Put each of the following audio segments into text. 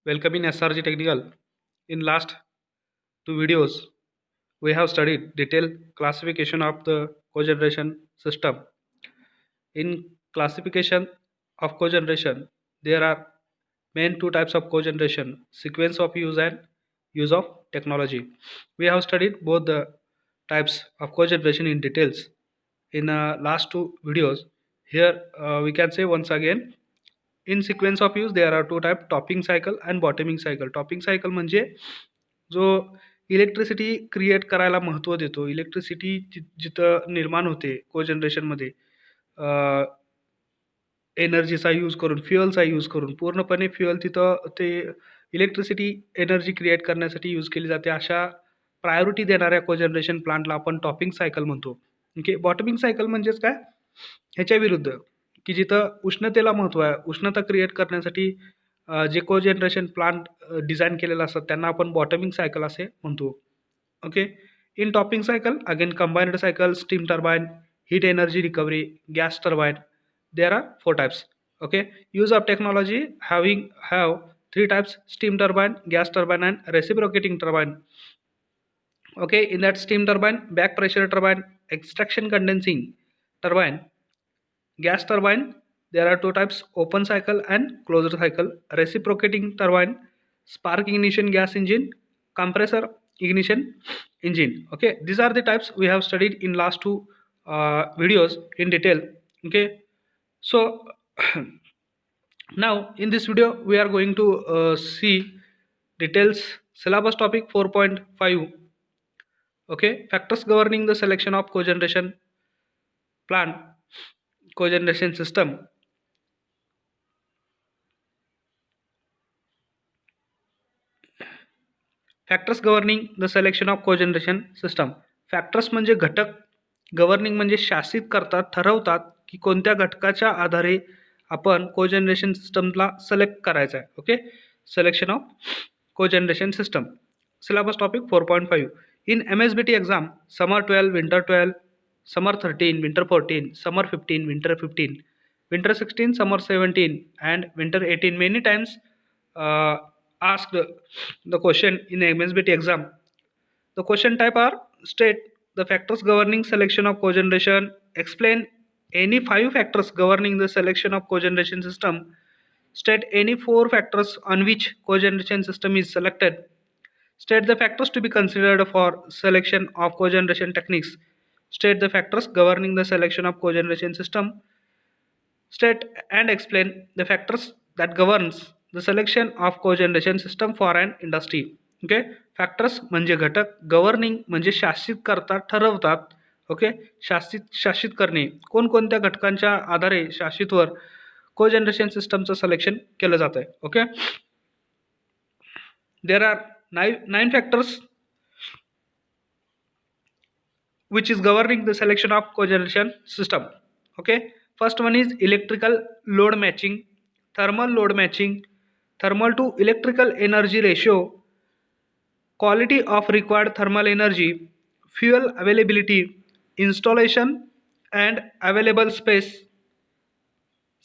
Welcome in SRG Technical. In last two videos, we have studied detailed classification of the cogeneration system. In classification of cogeneration, there are main two types of cogeneration: sequence of use and use of technology. We have studied both the types of cogeneration in details in last two videos. Here we can say once again, in sequence of use there are two type: topping cycle and bottoming cycle. Topping cycle म्हणजे जो electricity create करायला महत्त्व देतो, electricity जिथं निर्माण होते कोजनरेशनमध्ये एनर्जीचा use करून, फ्युअलचा use करून, पूर्णपणे फ्युअल तिथं ते इलेक्ट्रिसिटी एनर्जी क्रिएट करण्यासाठी यूज केली जाते. अशा प्रायोरिटी देणाऱ्या कोजनरेशन प्लांटला आपण टॉपिंग सायकल म्हणतो. ओके. बॉटमिंग सायकल म्हणजेच काय, ह्याच्या विरुद्ध, की जिथं उष्णतेला महत्त्व आहे, उष्णता क्रिएट करण्यासाठी जे कोजनरेशन प्लांट डिझाईन केलेलं असतात त्यांना आपण बॉटमिंग सायकल असे म्हणतो. Okay. In topping cycle again combined cycle, steam turbine, heat energy recovery, gas turbine. There are four types. Okay. Use of technology have three types: steam turbine, gas turbine, and reciprocating turbine. Okay. In that steam turbine, back pressure turbine, extraction condensing turbine, gas turbine, there are two types: open cycle and closed cycle. Reciprocating turbine, spark ignition gas engine, compressor ignition engine. Okay, these are the types we have studied in last two videos in detail. Okay, so now in this video we are going to see details syllabus topic 4.5. Okay, factors governing the selection of cogeneration plant, cogeneration system. Factors governing the selection of cogeneration system. Factors म्हणजे घटक, governing म्हणजे शासित करतात, ठरवतात की कोणत्या घटकाच्या आधारे आपण कोजनरेशन सिस्टमला सिलेक्ट करायचं आहे. Okay. Selection of cogeneration system. Syllabus topic 4.5. In MSBT exam summer 12, winter 12, summer 13, winter 14, summer 15, winter 15, winter 16, summer 17, and winter 18. Many times asked the question in MSBT exam. The question type are: state the factors governing selection of cogeneration, explain any 5 factors governing the selection of cogeneration system, state any 4 factors on which cogeneration system is selected, state the factors to be considered for selection of cogeneration techniques, state the factors governing the selection of cogeneration system, state and explain the factors that governs the selection of cogeneration system for an industry. Okay. Factors म्हणजे घटक, governing म्हणजे शासित करतात, ठरवतात. Okay. शासित करणे, कोणकोणत्या घटकांच्या आधारे शासितवर कोजनरेशन सिस्टमचं सिलेक्शन केलं जात आहे. Okay. There are 9 factors which is governing the selection of cogeneration system. Okay. First one is electrical load matching, thermal load matching, thermal to electrical energy ratio, quality of required thermal energy, fuel availability, installation and available space.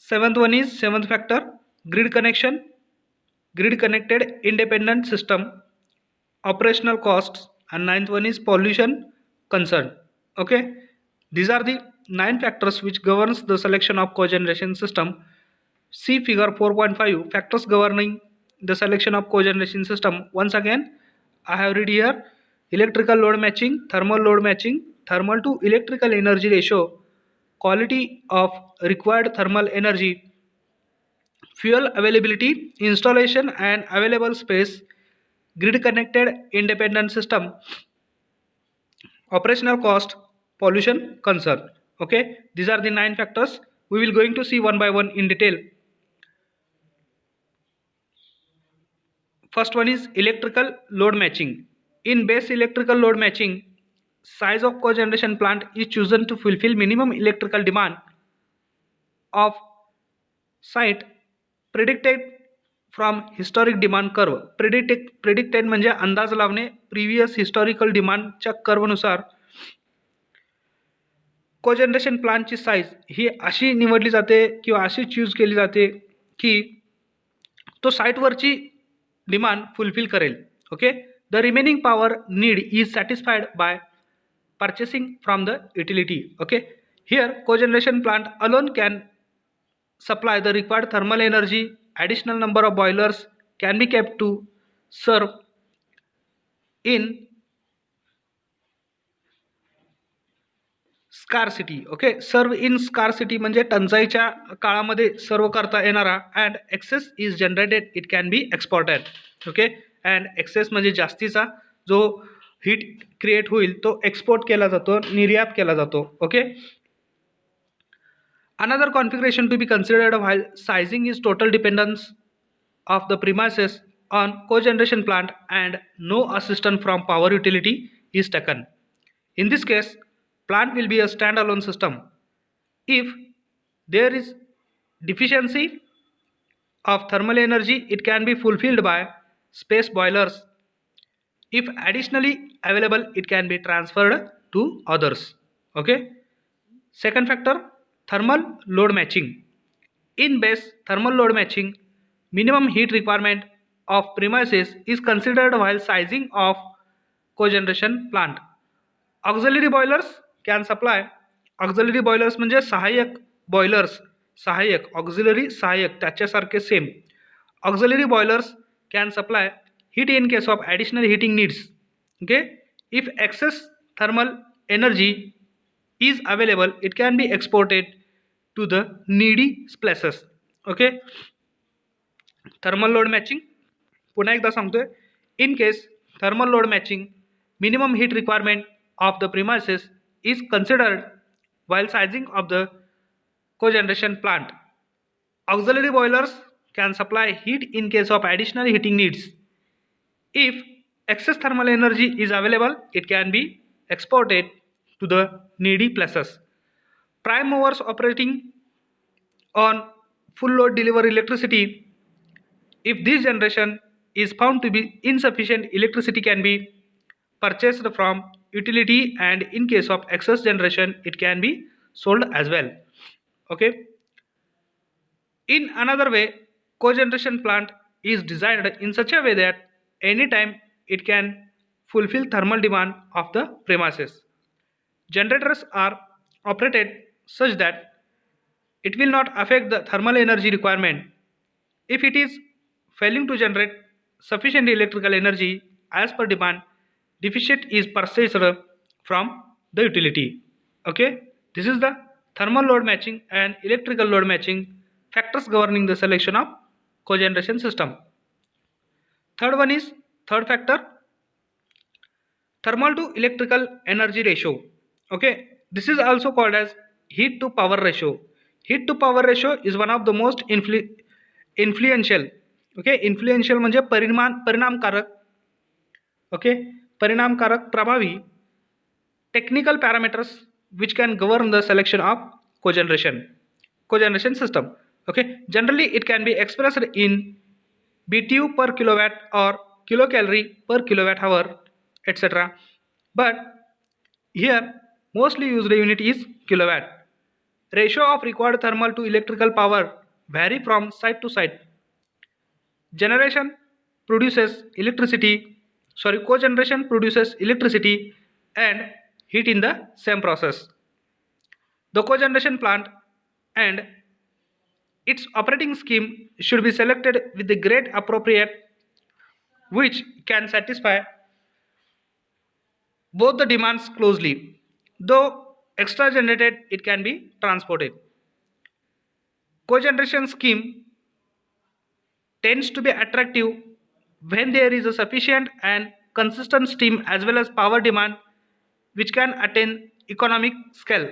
Seventh factor, grid connection, grid connected independent system, operational costs, and ninth one is pollution concern. Okay, these are the 9 factors which governs the selection of cogeneration system. See figure 4.5, factors governing the selection of cogeneration system. Once again I have read here: electrical load matching, thermal load matching, thermal to electrical energy ratio, quality of required thermal energy, fuel availability, installation and available space, grid connected independent system, operational cost, pollution concern. Okay, these are the 9 factors. We will going to see one by one in detail. First one is electrical load matching. In base electrical load matching, size of cogeneration plant is chosen to fulfill minimum electrical demand of site predicted from historic demand curve. Predicted म्हणजे अंदाज लावणे, previous historical डिमांडच्या कर्वनुसार cogeneration प्लांटची size ही अशी निवडली जाते किंवा अशी choose केली जाते की तो साईटवरची डिमांड फुलफिल करेल. Okay. The remaining power need is satisfied by purchasing from the utility. Okay, here cogeneration plant alone can supply the required thermal energy. Additional number of boilers can be kept to serve in scarcity. Okay, serve in scarcity म्हणजे टंचाईच्या काळामध्ये सर्व करता येणारा. and excess is generated, it can be exported. okay, and excess म्हणजे जास्तीचा जो heat create होईल तो export केला जातो, निर्यात केला जातो. Okay. Another configuration to be considered while sizing is total dependence of the premises on cogeneration plant and no assistant from power utility is taken. In this case, plant will be a standalone system. If there is deficiency of thermal energy, it can be fulfilled by space boilers. If additionally available, it can be transferred to others. Okay. Second factor, thermal load matching. In base thermal load matching, minimum heat requirement of premises is considered while sizing of cogeneration plant. Auxiliary boilers can supply. Auxiliary boilers म्हणजे सहाय्यक boilers, सहाय्यक auxiliary सहाय्यक त्याच्यासारखे same. Auxiliary boilers can supply heat in case of additional heating needs. Okay, if excess thermal energy is available, it can be exported to the needy places. Okay, thermal load matching पुन्हा एकदा सांगतोय. in case thermal load matching, minimum heat requirement of the premises is considered while sizing of the cogeneration plant. Auxiliary boilers can supply heat in case of additional heating needs. If excess thermal energy is available, it can be exported to the needy places. Prime movers operating on full load deliver electricity. If this generation is found to be insufficient, electricity can be purchased from utility, and in case of excess generation, it can be sold as well. Okay. In another way, cogeneration plant is designed in such a way that anytime it can fulfill thermal demand of the premises. Generators are operated such that it will not affect the thermal energy requirement. If it is failing to generate sufficient electrical energy as per demand, deficit is purchased from the utility. Okay, this is the thermal load matching and electrical load matching factors governing the selection of cogeneration system. Third one is third factor, thermal to electrical energy ratio. Okay, this is also called as heat to power ratio. Heat to power ratio is one of the most influential. Okay, influential म्हणजे परिणामकारक. Okay, परिणामकारक प्रभावी technical parameters which can govern the selection of cogeneration system. Okay, generally it can be expressed in BTU per kilowatt or kilocalorie per kilowatt hour, etc. But here mostly used unit is kilowatt. Ratio of required thermal to electrical power vary from site to site. Cogeneration produces electricity and heat in the same process. The cogeneration plant and its operating scheme should be selected with the grade appropriate which can satisfy both the demands closely. Though extra generated, it can be transported. Cogeneration scheme tends to be attractive when there is a sufficient and consistent steam as well as power demand which can attain economic scale.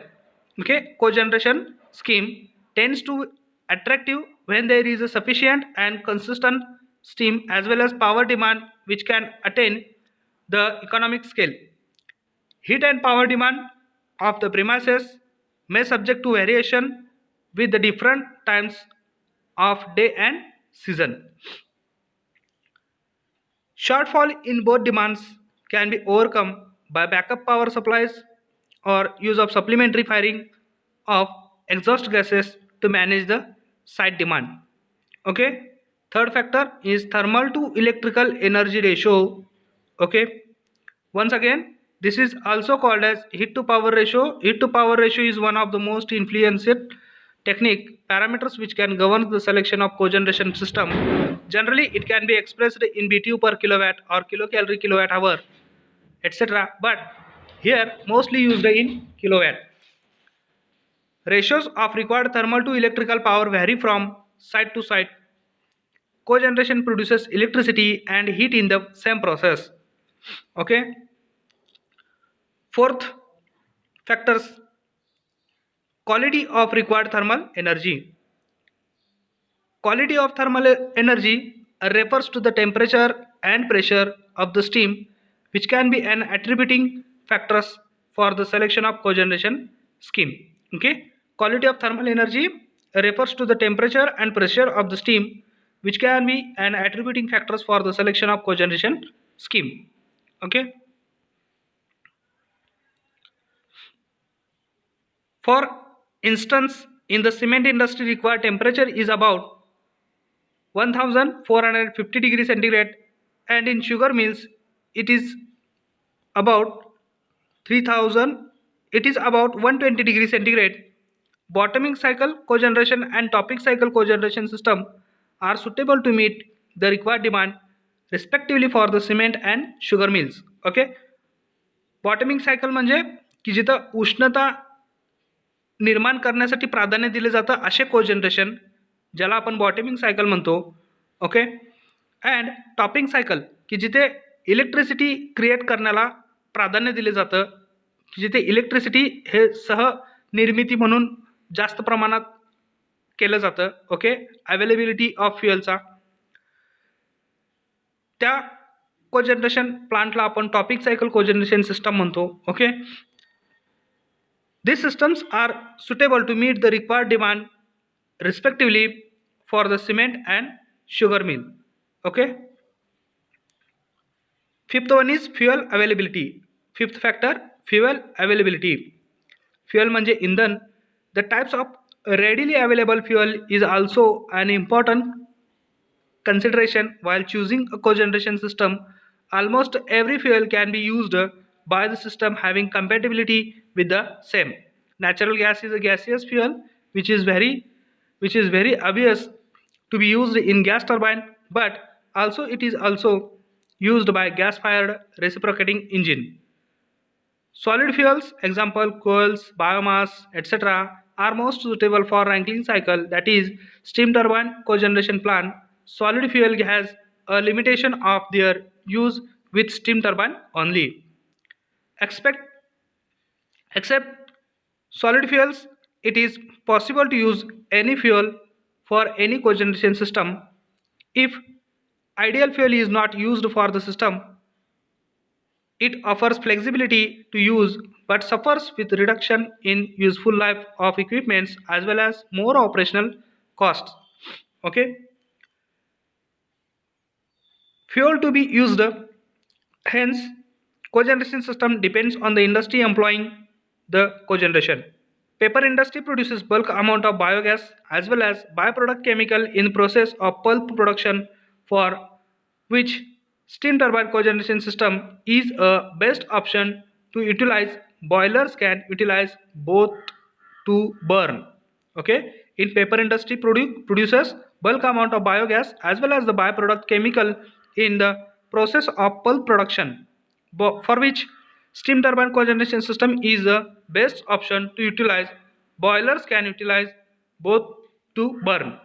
Okay, cogeneration scheme tends to attractive when there is a sufficient and consistent steam as well as power demand which can attain the economic scale. Heat and power demand of the premises may subject to variation with the different times of day and season. Shortfall in both demands can be overcome by backup power supplies or use of supplementary firing of exhaust gases to manage the site demand. Okay. Third factor is thermal to electrical energy ratio. Okay. Once again, this is also called as heat to power ratio. Heat to power ratio is one of the most influenced technique parameters which can govern the selection of cogeneration system. Generally, it can be expressed in BTU per kilowatt or kilocalorie kilowatt hour, etc. But here mostly used in kilowatt. Ratios of required thermal to electrical power vary from site to site. Cogeneration produces electricity and heat in the same process. Okay. Fourth factors, quality of required thermal energy. Quality of thermal energy refers to the temperature and pressure of the steam, which can be an attributing factors for the selection of cogeneration scheme. Okay, quality of thermal energy refers to the temperature and pressure of the steam, which can be an attributing factors for the selection of cogeneration scheme. Okay. For instance, in the cement industry, required temperature is about 1450 degrees centigrade, and in sugar mills it is about 3000, it is about 120 degrees centigrade. Bottoming cycle cogeneration and topping cycle cogeneration system are suitable to meet the required demand respectively for the cement and sugar mills. Okay. Bottoming cycle म्हणजे की जिथं उष्णता निर्माण करण्यासाठी प्राधान्य दिले जातं असे कोजनरेशन, ज्याला आपण बॉटमिंग सायकल म्हणतो. ओके. अँड टॉपिंग सायकल की जिथे इलेक्ट्रिसिटी क्रिएट करण्याला प्राधान्य दिले जातं, की जिथे इलेक्ट्रिसिटी हे सहनिर्मिती म्हणून जास्त प्रमाणात केलं जातं. ओके. अवेलेबिलिटी ऑफ फ्युएलचा, त्या कोजनरेशन प्लांटला आपण टॉपिक सायकल कोजनरेशन सिस्टम म्हणतो. Okay. These systems are suitable to meet the required demand respectively for the cement and sugar mill. Okay. Fifth one is fuel availability. Fifth factor, fuel availability. Fuel म्हणजे इंधन. The types of readily available fuel is also an important consideration while choosing a cogeneration system. Almost every fuel can be used by the system having compatibility with the same. Natural gas is a gaseous fuel which is very obvious to be used in gas turbine, but also it is also used by gas fired reciprocating engine. Solid fuels, example coals, biomass, etc., are most suitable for Rankine cycle, that is steam turbine cogeneration plant. Solid fuel has a limitation of their use with steam turbine only. Except solid fuels, it is possible to use any fuel for any cogeneration system. If ideal fuel is not used for the system, it offers flexibility to use but suffers with reduction in useful life of equipments as well as more operational costs. Okay. Fuel to be used, hence cogeneration system depends on the industry employing the cogeneration. Paper industry produces bulk amount of biogas as well as byproduct chemical in process of pulp production, for which steam turbine cogeneration system is a best option to utilize. Boilers can utilize both to burn. Okay. In paper industry produces bulk amount of biogas as well as the byproduct chemical in the process of pulp production, for which steam turbine cogeneration system is the best option to utilize. Boilers can utilize both to burn.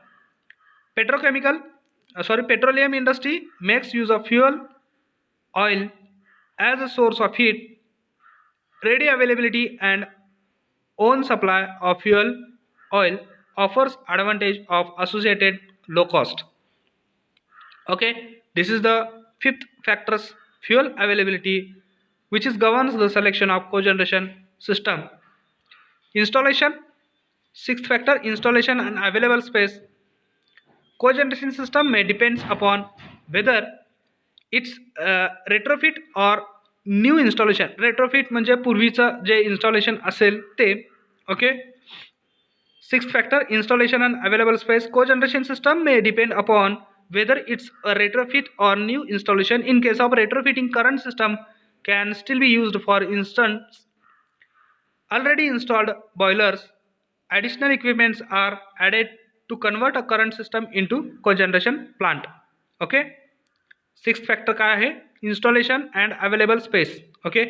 Petroleum industry makes use of fuel oil as a source of heat. Ready availability and own supply of fuel oil offers advantage of associated low cost. Okay, this is the fifth factors, fuel availability, which is governs the selection of cogeneration system. Installation, sixth factor, installation and available space. Cogeneration system may depends upon whether it's retrofit or new installation. Retrofit म्हणजे पूर्वीचं जे installation असेल ते. Okay. Sixth factor, installation and available space. Cogeneration system may depend upon whether it's a retrofit or new installation. In case of retrofitting, current system can still be used. For instance, already installed boilers, additional equipments are added to convert a current system into cogeneration plant. Okay. Sixth factor काय आहे? Installation and available space. Okay.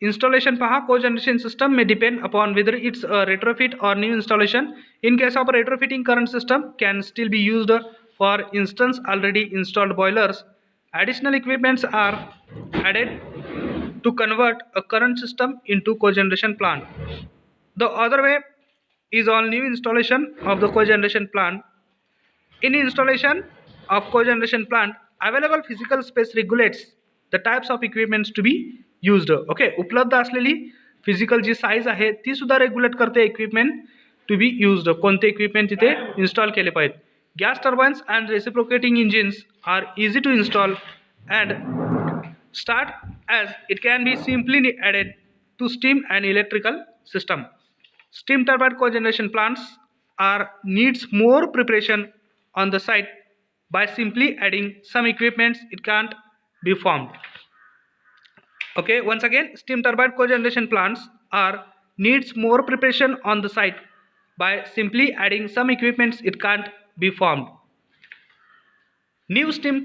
Installation पहा, cogeneration system may depend upon whether it's a retrofit or new installation. In case of retrofitting, current system can still be used. For instance, already installed boilers, additional equipments are added to convert a current system into cogeneration plant. The other way is all new installation of the cogeneration plant. In installation of cogeneration plant, available physical space regulates the types of equipments to be used. Okay. उपलब्ध असलेली physical जी size आहे ती सुद्धा regulate करते equipment to be used. कोणते equipment तिथे install केले पाहिजेत. Gas turbines and reciprocating engines are easy to install and start as it can be simply added to steam and electrical system. Steam turbine cogeneration plants are needs more preparation on the site. By simply adding some equipments, it can't be formed. Okay, once again, steam turbine cogeneration plants are needs more preparation on the site. By simply adding some equipments, it can't be formed. New steam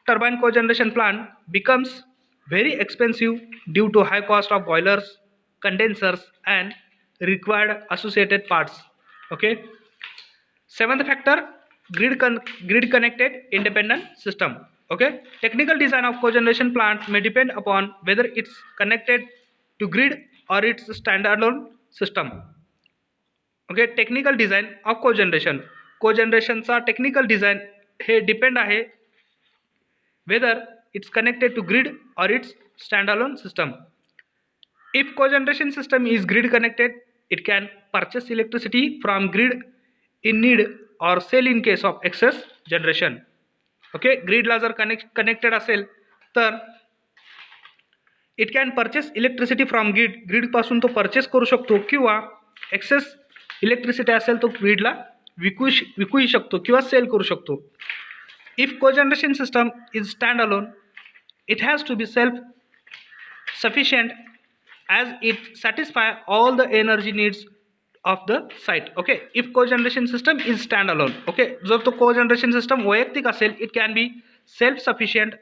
turbine cogeneration plant becomes very expensive due to high cost of boilers, condensers and required associated parts. Okay. Seventh factor, grid connected independent system. Okay. Technical design of cogeneration plant may depend upon whether it's connected to grid or it's standalone system. Okay. Technical design of cogeneration. कोजनरेशनचा technical design हे depend आहे whether it's connected to grid or it's standalone system. If cogeneration system is grid connected, it can purchase electricity from grid in need or sell in case of excess generation. Okay, grid ला जर connected असेल तर it can purchase electricity from grid पासून तो purchase करू शकतो किंवा access electricity असेल तो ग्रीडला विकूही शकतो किंवा सेल करू शकतो. If cogeneration system is standalone, it has to be self-sufficient as it satisfy all the energy needs of the site. Okay, if cogeneration system is standalone, okay, जर तो cogeneration system वैयक्तिक असेल, it can be self-sufficient,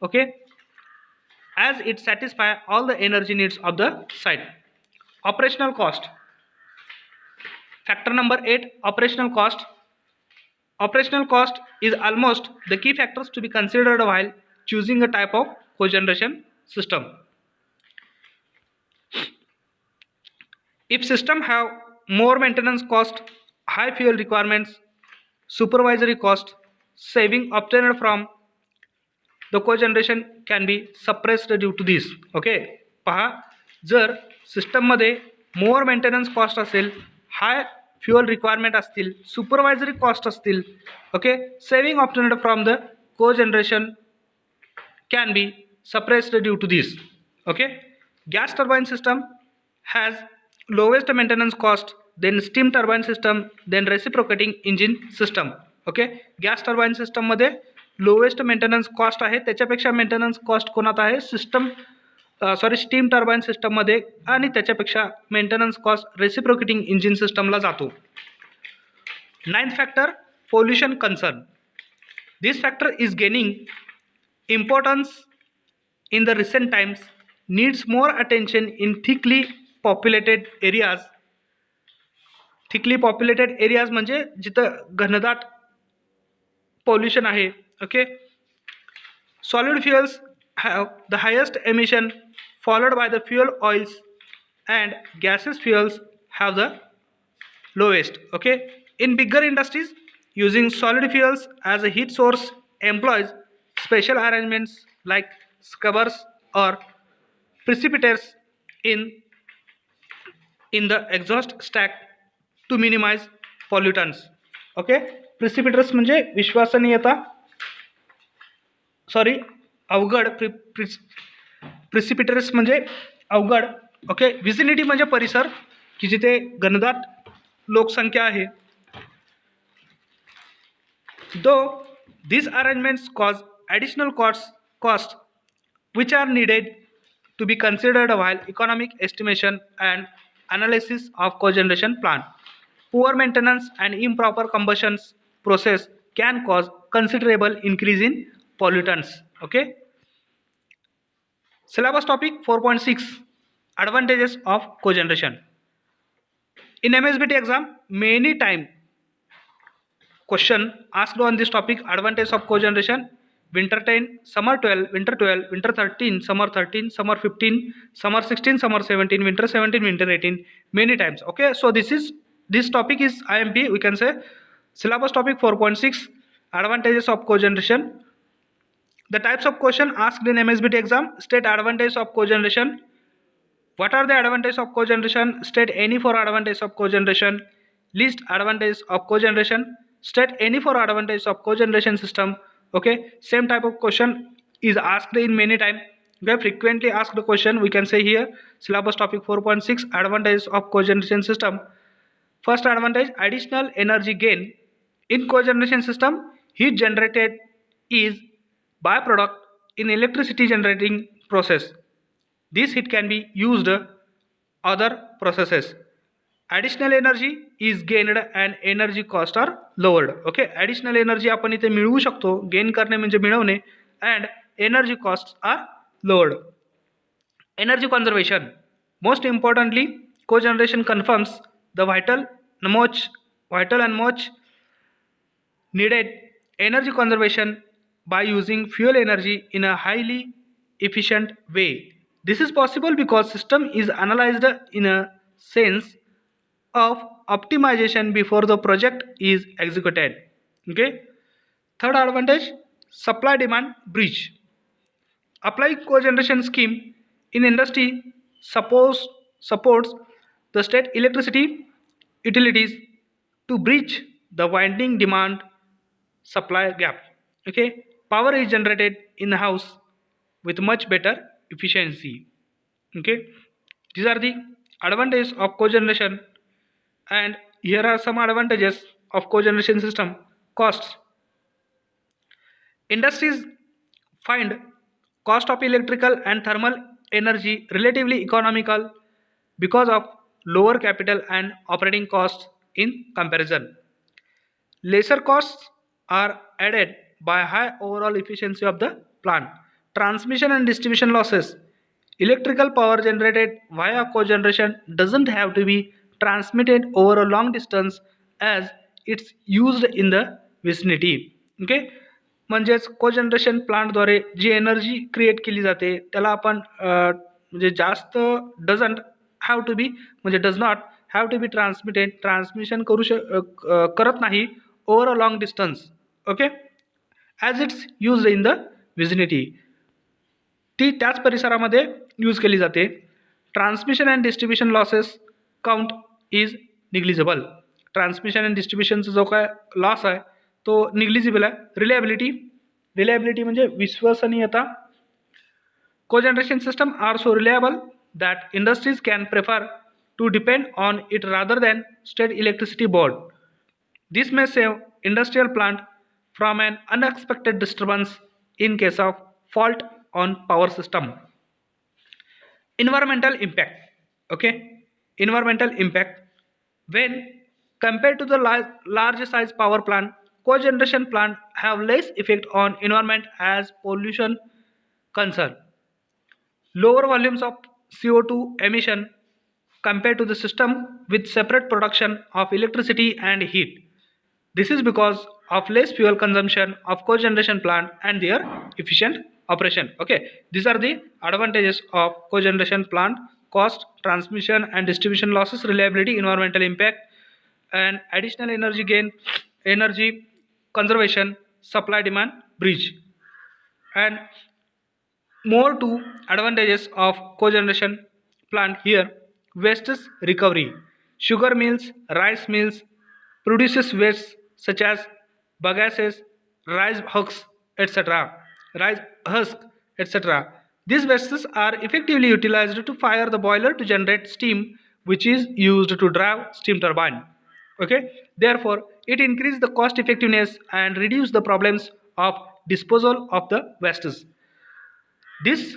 okay, as it satisfy all the energy needs of the site. Operational cost. Factor number 8, operational cost. Operational cost is almost the key factors to be considered while choosing a type of cogeneration system. If system have more maintenance cost, high fuel requirements, supervisory cost, saving obtained from the cogeneration can be suppressed due to this. Okay, पहा, जर system मध्ये मोर maintenance cost असेल, हाय fuel requirement असतील, supervisory cost असतील, okay, saving obtained from the cogeneration can be suppressed due to this. Okay, gas turbine system has lowest maintenance cost, then steam turbine system, then reciprocating engine system. Okay, gas turbine system मध्ये lowest maintenance cost आहे, त्याच्यापेक्षा maintenance cost कोणात आहे? Steam turbine system मध्ये, आणि त्याच्यापेक्षा maintenance cost reciprocating engine सिस्टमला जातो. Ninth factor, pollution concern. This factor is gaining importance in the recent times, needs more attention in thickly populated areas. thickly populated areas म्हणजे जिथं घनदाट pollution आहे. Okay, solid fuels have the highest emission, followed by the fuel oils, and gaseous fuels have the lowest. Okay, in bigger industries, using solid fuels as a heat source employs special arrangements like scrubbers or precipitors in the exhaust stack to minimize pollutants. Okay, precipitors म्हणजे विश्वसनीयता, sorry अवघड, precipitors म्हणजे अवघड. Okay, vicinity म्हणजे परिसर की जिथे घनदाट लोकसंख्या आहे. दो These arrangements cause additional costs which are needed to be considered while economic estimation and analysis of cogeneration plant. Poor maintenance and improper combustion process can cause considerable increase in pollutants. Okay. Syllabus topic 4.6, advantages of cogeneration. In MSBT exam, many time question asked on this topic, advantage of cogeneration. Winter 10, summer 12, winter 12, winter 13, summer 15, summer 16, summer 17, winter 17, winter 18, many times. Okay, so this topic is IMP, we can say. Syllabus topic 4.6, advantages of cogeneration. The types of question asked in MSBT exam: state advantage of cogeneration. What are the advantages of cogeneration? State any four advantages of cogeneration. List advantages of cogeneration. State any four advantages of cogeneration system. Okay, same type of question is asked in many time. Okay, frequently asked question we can say here. Syllabus topic 4.6, advantages of cogeneration system. First advantage, additional energy gain. In cogeneration system, heat generated is byproduct in electricity generating process. This heat can be used other processes. Additional energy is gained and energy cost are lowered. Okay, additional energy आपण इथे मिळवू शकतो. Gain करणे म्हणजे मिळवणे. And energy costs are lowered. Energy conservation. Most importantly, cogeneration confirms the vital and much needed energy conservation by using fuel energy in a highly efficient way. This is possible because system is analyzed in a sense of optimization before the project is executed. Okay. Third advantage, supply demand bridge. Applying cogeneration scheme in industry supports the state electricity utilities to bridge the widening demand supply gap. Okay, power is generated in the house with much better efficiency. Okay, these are the advantages of cogeneration, and here are some advantages of cogeneration system. Costs. Industries find cost of electrical and thermal energy relatively economical because of lower capital and operating costs in comparison. Lesser costs are added by high overall efficiency of the plant. Transmission and distribution losses. Electrical power generated via cogeneration doesn't have to be transmitted over a long distance as it's used in the vicinity. Okay, म्हणजेच cogeneration प्लांटद्वारे जी energy create केली जाते त्याला आपण म्हणजे जास्त doesn't have to be म्हणजे does not have to be transmission करत नाही over a long distance. Okay, as it's use in the vicinity, ती त्याच परिसरामध्ये यूज केली जाते. Transmission and distribution losses count is negligible. Transmission and डिस्ट्रीब्युशनचा जो काय लॉस आहे तो निग्लिजिबल आहे. रिलायबिलिटी म्हणजे विश्वसनीयता. Cogeneration system are so reliable that industries can prefer to depend on it rather than state electricity board. This may save industrial plant from an unexpected disturbance in case of fault on power system. Environmental impact. Okay, environmental impact. When compared to the large size power plant, cogeneration plant have less effect on environment as pollution concern. Lower volumes of CO2 emission compared to the system with separate production of electricity and heat. This is because of less fuel consumption of cogeneration plant and their efficient operation. Okay, these are the advantages of cogeneration plant: cost, transmission and distribution losses, reliability, environmental impact, and additional energy gain, energy conservation, supply demand bridge. And more to advantages of cogeneration plant here: wastes recovery. Sugar mills, rice mills produces wastes such as bagasses, rice husks, etc. rice husk, etc. These wastes are effectively utilized to fire the boiler to generate steam, which is used to drive steam turbine. Okay, therefore it increases the cost effectiveness and reduce the problems of disposal of the wastes. This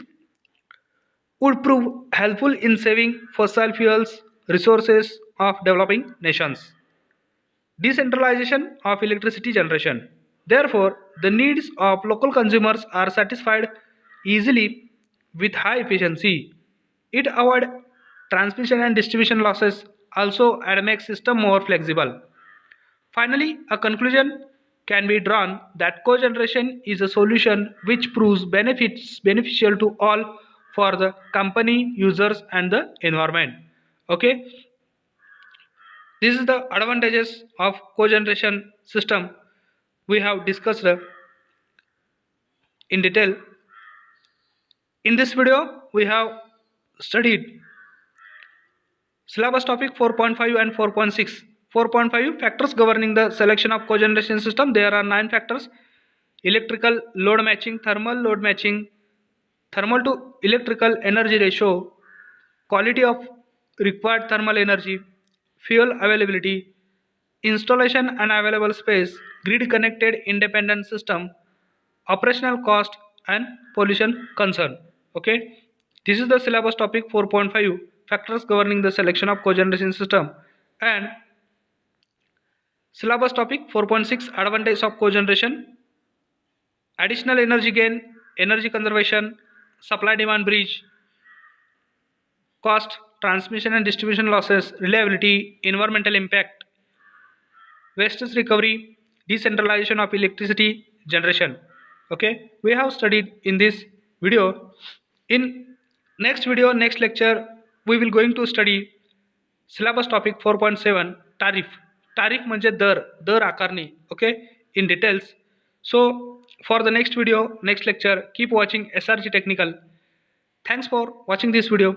would prove helpful in saving fossil fuels resources of developing nations. Decentralization of electricity generation. Therefore, the needs of local consumers are satisfied easily with high efficiency. It avoids transmission and distribution losses, also and makes system more flexible. Finally, a conclusion can be drawn that cogeneration is a solution which proves beneficial to all for the company, users and the environment. Okay, this is the advantages of cogeneration system we have discussed in detail. In this video, we have studied syllabus topic 4.5 and 4.6. 4.5 factors governing the selection of cogeneration system. There are 9 factors: electrical load matching, thermal load matching, thermal to electrical energy ratio, quality of required thermal energy, fuel availability, installation and available space, grid connected independent system, operational cost and pollution concern. Okay, this is the syllabus topic 4.5 factors governing the selection of cogeneration system, and syllabus topic 4.6 advantage of cogeneration: additional energy gain, energy conservation, supply demand bridge, cost, transmission and distribution losses, reliability, environmental impact, wastes recovery, decentralization of electricity generation. Okay, we have studied in this video. In next video, next lecture, we will going to study syllabus topic 4.7 tariff. Tariff म्हणजे दर आकारणी. Okay, in details. So for the next video, next lecture, keep watching SRG Technical. Thanks for watching this video.